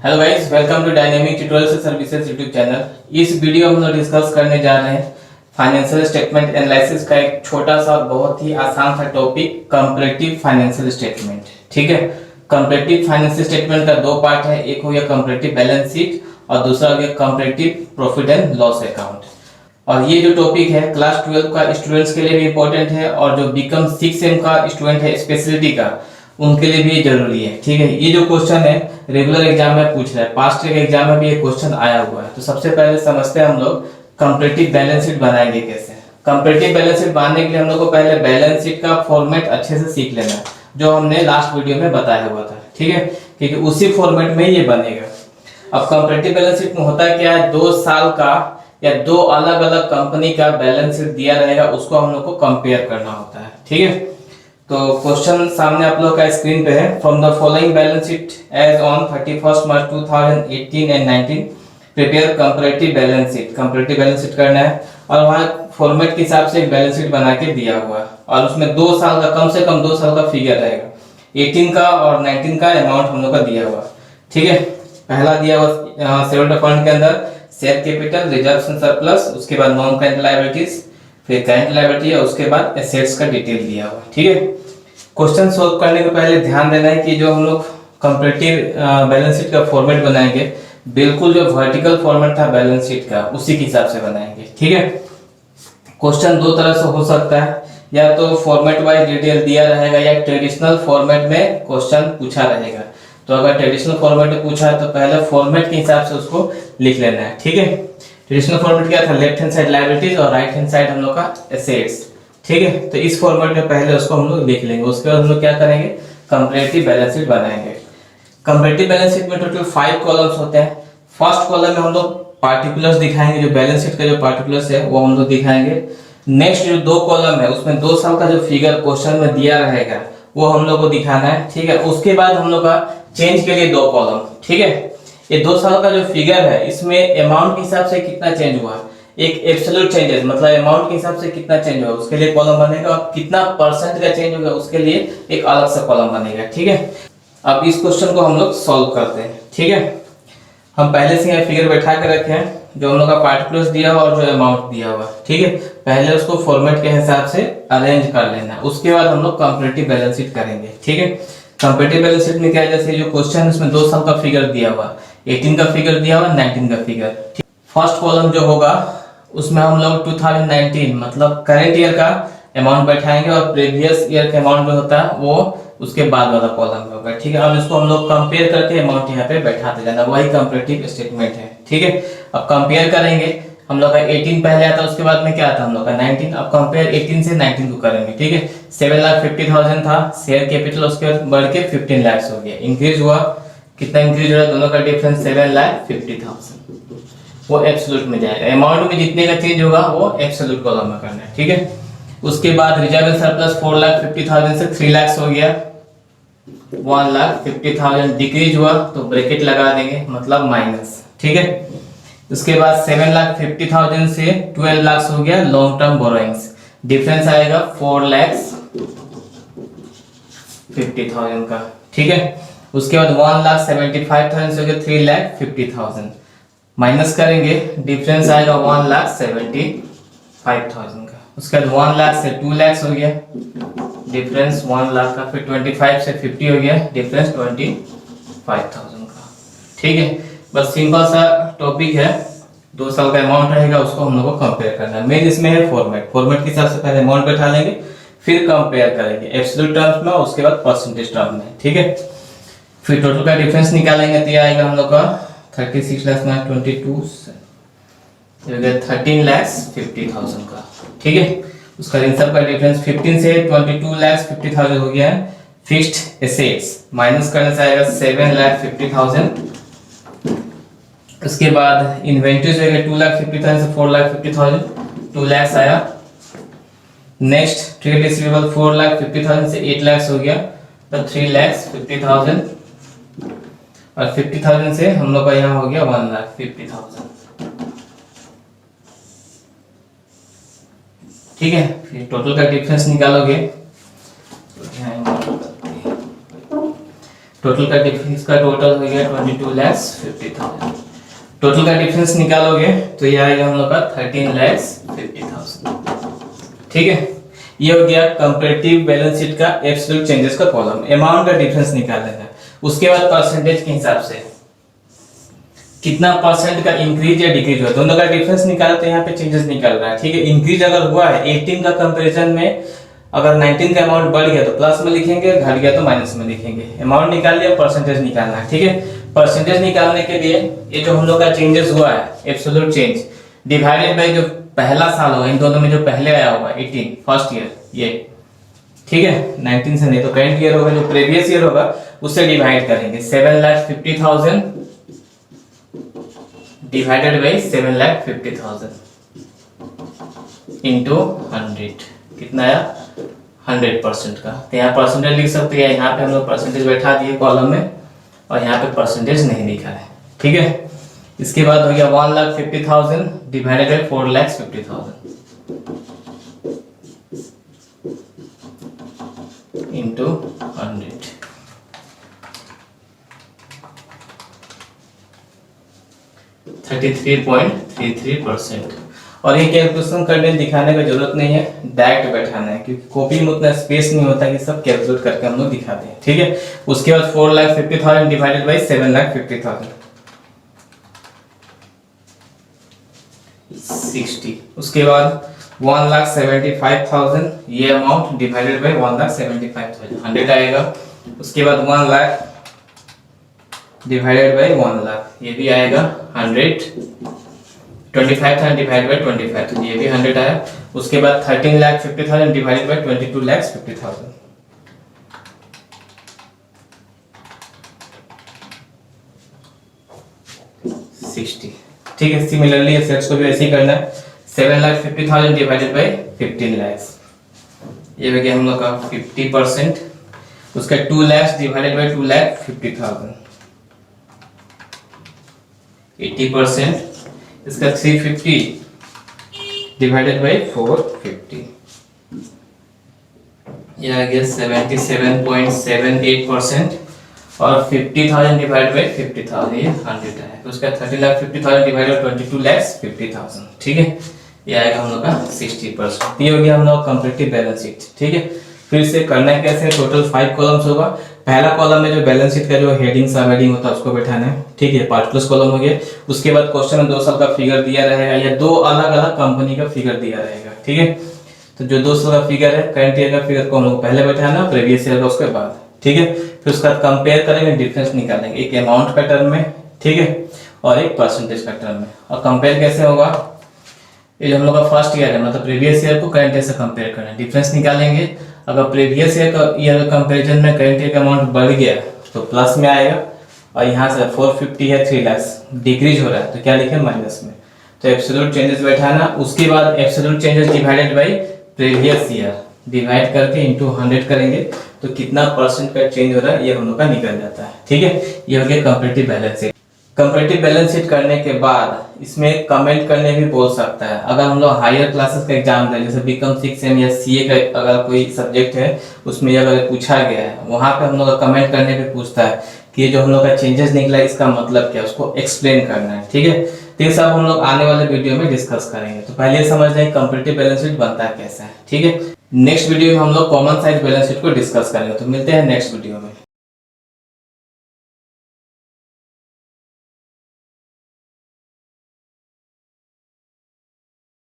Hello guys, welcome to Dynamic Tutorial Services YouTube channel. इस video में हम लोग डिस्कस करने जा रहे हैं फाइनेंशियल स्टेटमेंट एनालिसिस का एक छोटा सा और बहुत ही आसान सा टॉपिक, कंपैरेटिव फाइनेंशियल स्टेटमेंट। ठीक है, कंपैरेटिव फाइनेंशियल स्टेटमेंट का दो पार्ट है, एक हो गया कंपैरेटिव बैलेंस शीट और दूसरा हो गया comparative profit and loss account. और ये जो टॉपिक है क्लास 12 का स्टूडेंट्स के लिए भी इम्पोर्टेंट है और जो बीकॉम 6 का स्टूडेंट है स्पेशलिटी का, उनके लिए भी जरूरी है। ठीक है, ये जो क्वेश्चन है रेगुलर एग्जाम में पूछ रहा है, पास्ट के एग्जाम में भी ये क्वेश्चन आया हुआ है। तो सबसे पहले समझते हैं हम लोग कंपैरेटिव बैलेंस शीट बनाएंगे कैसे। कंपैरेटिव बैलेंस शीट बनाने के लिए हम लोग को पहले बैलेंस शीट का फॉर्मेट अच्छे से सीख लेना है, जो हमने लास्ट वीडियो में बताया हुआ था। ठीक है, क्योंकि उसी फॉर्मेट में ये बनेगा। अब कंपैरेटिव बैलेंस शीट में होता क्या है, 2 साल का या 2 अलग अलग कंपनी का बैलेंस शीट दिया रहेगा, उसको हम लोग को कंपेयर करना होता है। ठीक है, तो क्वेश्चन सामने आप लोग का स्क्रीन पे है। From the following balance sheet as on 31 March 2018 and 19 prepare comparative balance sheet. Comparative balance sheet करना है और वहाँ फॉर्मेट के हिसाब से एक बैलेंस शीट बना के दिया हुआ है और उसमें 2 साल का, कम से कम 2 साल का फिगर रहेगा। 18 का और 19 का अमाउंट हम लोग का दिया हुआ। ठीक है, पहला दिया हुआ शेयरहोल्डर फंड के अंदर शेयर कैपिटल, रिजर्व सरप्लस, उसके बाद नॉन करेंट लायबिलिटीज, फिर करेंट लायबिलिटी और उसके बाद एसेट्स का डिटेल दिया हुआ। ठीक है, क्वेश्चन सोल्व करने के पहले ध्यान देना है कि जो हम लोग कंपैरेटिव बैलेंस शीट का फॉर्मेट बनाएंगे, बिल्कुल जो वर्टिकल फॉर्मेट था बैलेंस शीट का उसी के हिसाब से बनाएंगे। ठीक है, क्वेश्चन 2 तरह से हो सकता है, या तो फॉर्मेट वाइज डिटेल दिया रहेगा या ट्रेडिशनल फॉर्मेट में क्वेश्चन पूछा रहेगा। तो अगर ट्रेडिशनल फॉर्मेट में पूछा है तो पहले फॉर्मेट के हिसाब से उसको लिख लेना है। ठीक है, ट्रेडिशनल फॉर्मेट क्या था, लेफ्ट हैंड साइड लायबिलिटीज और राइट हैंड साइड हम लोग का एसेट्स। ठीक है, तो इस फॉर्मेट में पहले उसको हम लोग लिख लेंगे, उसके बाद हम लोग क्या करेंगे, कंपैरेटिव बैलेंस शीट बनाएंगे। कंपैरेटिव बैलेंस शीट में टोटल 5 कॉलम्स होते हैं। फर्स्ट कॉलम में हम लोग पार्टिकुलर्स दिखाएंगे, जो बैलेंस शीट का जो पार्टिकुलर्स है वो हम लोग दिखाएंगे। नेक्स्ट जो 2 कॉलम है उसमें 2 साल का जो फिगर क्वेश्चन में दिया रहेगा वो हम लोग को दिखाना है। ठीक है, उसके बाद हम लोग का चेंज के लिए 2 कॉलम। ठीक है, ये 2 साल का जो फिगर है इसमें अमाउंट के हिसाब से कितना चेंज हुआ, एक एब्सोल्यूट चेंजेस मतलब अमाउंट के हिसाब से कितना चेंज हुआ उसके लिए कॉलम बनेगा, और कितना परसेंट का चेंज होगा उसके लिए एक अलग सा कॉलम बनेगा। ठीक है, अब इस क्वेश्चन को हम लोग सॉल्व करते हैं। ठीक है, हम पहले से यहाँ फिगर बैठा के रखे हैं, जो हम लोग का पार्टिकुलर्स दिया हुआ और जो अमाउंट दिया हुआ। ठीक है, पहले उसको फॉर्मेट के हिसाब से अरेंज कर लेना, उसके बाद हम लोग कंपैरेटिव बैलेंस शीट करेंगे। ठीक है, कंपैरेटिव बैलेंस शीट में क्या है, जैसे जो क्वेश्चन है उसमें 2 साल का फिगर दिया हुआ, 18 का फिगर दिया हुआ, 19 का फिगर। फर्स्ट कॉलम जो होगा उसमें हम लोग 2019 मतलब करेंट ईयर का अमाउंट बैठाएंगे और प्रीवियस ईयर का अमाउंट जो होता है वो उसके बाद वाला कॉलम में होगा। ठीक है, अब इसको हम लोग कंपेयर करके अमाउंट यहाँ पे बैठाते जाना, वही कंपैरेटिव स्टेटमेंट है। ठीक है, अब कंपेयर करेंगे, हम लोग का 18 पहले आता, उसके बाद में क्या आता हम लोग का 19। अब कंपेयर 18 से 19 को करेंगे। ठीक है, 7,50,000 था शेयर कैपिटल, उसके बाद बढ़ के 15 लाख हो गया, इंक्रीज हुआ। कितना इंक्रीज हो रहा है, दोनों का डिफरेंस 7,50,000, वो एब्सोल्यूट में जाएगा। अमाउंट में जितने का चेंज होगा वो एब्सोल्यूट कॉलम में करना है। ठीक है, उसके बाद रिजर्व एंड सरप्लस 4,50,000 से 3 लाख हो गया, 1,50,000 डिक्रीज हुआ तो ब्रैकेट लगा देंगे मतलब माइनस। ठीक है, उसके बाद 7,50,000 से 12 लाख हो गया लॉन्ग टर्म बोरोइंग्स, डिफरेंस आएगा 4,50,000 का। ठीक है, उसके बाद 1,75,000 से हो गया 3,50,000, माइनस करेंगे डिफरेंस आएगा 1,75,000 का। उसके बाद 1 लाख से 2 लाख हो गया, डिफरेंस 1 लाख का, फिर 25 से 50 हो गया, डिफरेंस 25,000 का। ठीक है, बस सिंपल सा टॉपिक है, 2 साल का अमाउंट रहेगा उसको हम लोग को कंपेयर करना है। मेन इसमें है फॉर्मेट के हिसाब से पहले अमाउंट बैठा लेंगे, फिर कंपेयर करेंगे एब्सोल्यूट टर्म्स में, उसके बाद परसेंटेज टर्म में। ठीक है, फिर टोटल का डिफरेंस निकालेंगे तो ये आएगा हम लोग का 36 लाख में 22 13,50,000 का। ठीक है, उसका इन सब का डिफरेंस 15 से 22,50,000 हो गया है। फिक्स्ड एसेट्स माइनस करने से आएगा 7,50,000। उसके बाद इन्वेंटरीज हो गया 2,50,000 से 4,50,000, 2 लाख आया। नेक्स्ट ट्रेड रिसीवेबल 4,50,000 से 8 लाख हो गया तो 3,50,000, और 50,000 से हम लोग का यहाँ हो गया 1,50,000। ठीक है, फिर टोटल का डिफरेंस निकालोगे टोटल का डिफरेंस का टोटल हो गया 22,50,000। टोटल का डिफरेंस निकालोगे तो ये आएगा हम लोग का 13,50,000। ठीक है, ये हो गया कंपैरेटिव बैलेंस शीट का एब्सोल्यूट चेंजेस का कॉलम। अमाउंट का डिफरेंस निकालना है। उसके बाद परसेंटेज के हिसाब से कितना परसेंट का इंक्रीज या डिक्रीज हुआ, दोनों का डिफरेंस निकाला तो यहाँ पे चेंजेस निकल रहा है। ठीक है, इंक्रीज अगर हुआ है 18 का कंपैरिजन में, अगर 19 का अमाउंट बढ़ गया तो प्लस में लिखेंगे, घट गया तो माइनस में लिखेंगे। अमाउंट निकाल लिया, परसेंटेज निकालना है। ठीक है, परसेंटेज निकालने के लिए ये जो हम लोग का चेंजेस हुआ है एब्सोल्यूट चेंज डिवाइडेड बाय जो पहला साल होगा, इन दोनों में जो पहले आया होगा 18 फर्स्ट ईयर ये, ठीक है, 19 से नहीं तो करंट ईयर होगा, जो प्रीवियस ईयर होगा उससे डिवाइड करेंगे। 7,50,000 डिवाइडेड बाय 7,50,000 इंटू 100, कितना आया 100% का। तो यहाँ परसेंटेज लिख सकते हैं, यहाँ पे हम लोग परसेंटेज बैठा दिए कॉलम में और यहाँ पे परसेंटेज नहीं लिखा है। ठीक है, इसके बाद हो गया 1,50,000 डिवाइडेड बाय 4,50,000 इंटू 100, 33.33%। और ये कैलकुलेशन करने दिखाने का जरूरत नहीं है, डायरेक्ट बैठाना है, क्योंकि कॉपी में उतना स्पेस नहीं होता कि सब कैलकुलेट करके हम लोग दिखाते हैं। ठीक है, उसके बाद 4,50,000 डिवाइडेड बाय 7,50,000 60। उसके बाद 1,75,000 ये अमाउंट डिवाइडेड बाय 1,75,000 100 आएगा। उसके बाद 1 लाख डिवाइडेड बाय 1 लाख ये भी आएगा 100। 25,000 डिवाइडेड बाय 25 तो ये भी 100 आया। उसके बाद 13,50,000 डिवाइडेड बाय 22,50,000 60। ठीक है, सिमिलरली सेट्स को भी ऐसे ही करना है। 7,50,000 डिवाइडेड बाय 15 लाख ये हो गया हम लोग का 50%। उसका 2 लाख डिवाइडेड बाय 2,50,000 80%। इसका 350 डिवाइडेड बाय 450 ये आ गया 77.78%। और 50,000 डिवाइडेड बाय 50,000 ये 100 है। तो उसका 13,50,000 डिवाइडेड बाय 22,50,000 ठीक है, ये आएगा हम लोग का 60%। ये हो गया हम लोग कंपैरेटिव बैलेंस शीट। ठीक है, फिर से करना है कैसे, टोटल 5 कॉलम्स होगा। पहला कॉलम में जो बैलेंस शीट का जो हेडिंग सब हेडिंग होता है उसको बैठाना है। ठीक है, पार्टिकुलर्स कॉलम हो गया। उसके बाद क्वेश्चन में 2 साल का फिगर दिया रहेगा या 2 अलग अलग कंपनी का फिगर दिया रहेगा। ठीक है, तो जो 2 साल का फिगर है, करंट ईयर का फिगर को हम लोग पहले बैठाना, प्रीवियस ईयर का उसके बाद। ठीक है, फिर उसका कंपेयर करेंगे, डिफरेंस निकालेंगे, एक अमाउंट का टर्म में, ठीक है, और एक परसेंटेज का टर्म में। और कंपेयर कैसे होगा, ये जो हम लोग का फर्स्ट ईयर है मतलब प्रीवियस ईयर को करंट ईयर से कंपेयर करना है, डिफरेंस निकालेंगे। अगर प्रीवियस ईयर का कंपैरिजन में करंट ईयर का अमाउंट बढ़ गया तो प्लस में आएगा, और यहाँ से 450 है 3 लाख डिक्रीज हो रहा है तो क्या लिखे माइनस में। तो एब्सोल्यूट चेंजेस बैठाना। उसके बाद absolute changes divided by previous year divide करके इंटू 100 करेंगे तो कितना परसेंट का चेंज हो रहा है ये हम लोग का निकल जाता है। ठीक है, ये हो गया comparative balance sheet. Comparative balance sheet करने के बाद इसमें कमेंट करने भी बोल सकता है। अगर हम लोग हायर क्लासेस का एग्जाम दें, जैसे बीकॉम 6M या सीए का अगर कोई सब्जेक्ट है उसमें अगर पूछा गया है, वहां पे हम लोग कमेंट करने पे पूछता है कि ये जो हम लोग का चेंजेस निकला है इसका मतलब क्या है, उसको एक्सप्लेन करना है। ठीक है, तो ये सब हम लोग आने वाले वीडियो में डिस्कस करेंगे। तो पहले समझ लें कंपैरेटिव बैलेंस शीट बनता है कैसा है। ठीक है, नेक्स्ट वीडियो में हम लोग कॉमन साइज बैलेंस शीट को डिस्कस करेंगे। तो मिलते हैं नेक्स्ट वीडियो में।